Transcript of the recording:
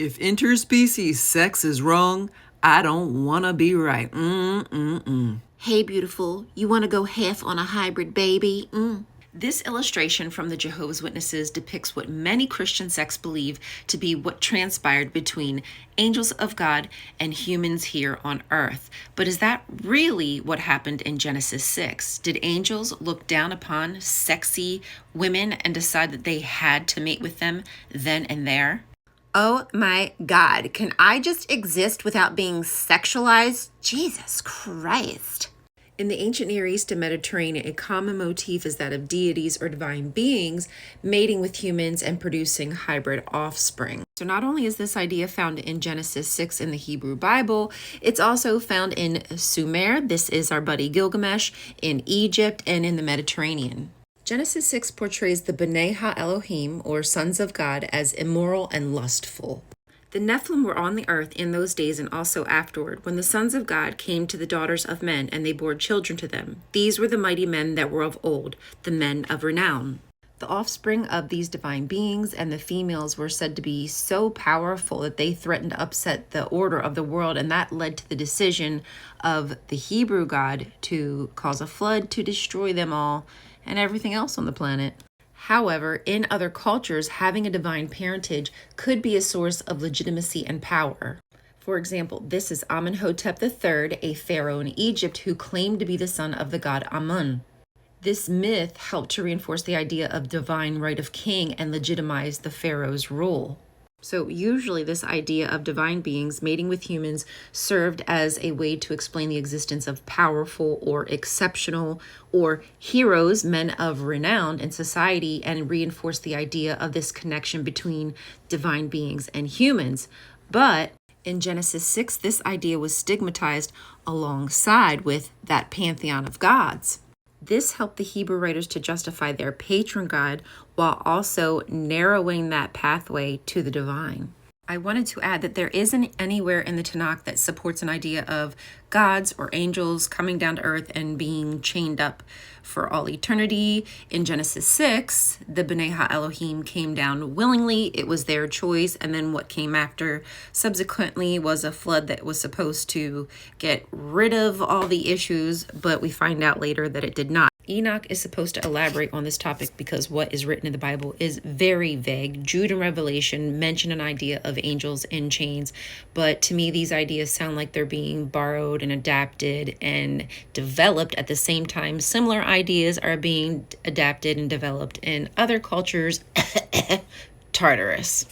If interspecies sex is wrong, I don't want to be right. Mm-mm-mm. Hey, beautiful, you want to go half on a hybrid baby? This illustration from the Jehovah's Witnesses depicts what many Christian sects believe to be what transpired between angels of God and humans here on earth. But is that really what happened in Genesis 6? Did angels look down upon sexy women and decide that they had to mate with them then and there? Oh my God, can I just exist without being sexualized? Jesus Christ. In the ancient Near East and Mediterranean, a common motif is that of deities or divine beings mating with humans and producing hybrid offspring. So not only is this idea found in Genesis 6 in the Hebrew Bible, it's also found in Sumer, this is our buddy Gilgamesh, in Egypt, and in the Mediterranean. Genesis 6 portrays the B'nai Ha-Elohim, or sons of God, as immoral and lustful. The Nephilim were on the earth in those days and also afterward, when the sons of God came to the daughters of men, and they bore children to them. These were the mighty men that were of old, the men of renown. The offspring of these divine beings and the females were said to be so powerful that they threatened to upset the order of the world, and that led to the decision of the Hebrew God to cause a flood to destroy them all and everything else on the planet. However, in other cultures, having a divine parentage could be a source of legitimacy and power. For example, this is Amenhotep III, a pharaoh in Egypt who claimed to be the son of the god Amun. This myth helped to reinforce the idea of divine right of king and legitimize the pharaoh's rule. So usually this idea of divine beings mating with humans served as a way to explain the existence of powerful or exceptional or heroes, men of renown in society, and reinforce the idea of this connection between divine beings and humans. But in Genesis 6, this idea was stigmatized alongside with that pantheon of gods. This helped the Hebrew writers to justify their patron god while also narrowing that pathway to the divine. I wanted to add that there isn't anywhere in the Tanakh that supports an idea of gods or angels coming down to earth and being chained up for all eternity. In Genesis 6, the B'nai Ha-Elohim came down willingly. It was their choice. And then what came after subsequently was a flood that was supposed to get rid of all the issues, but we find out later that it did not. Enoch is supposed to elaborate on this topic because what is written in the Bible is very vague. Jude and Revelation mention an idea of angels in chains, but to me these ideas sound like they're being borrowed and adapted and developed at the same time. Similar ideas are being adapted and developed in other cultures. Tartarus.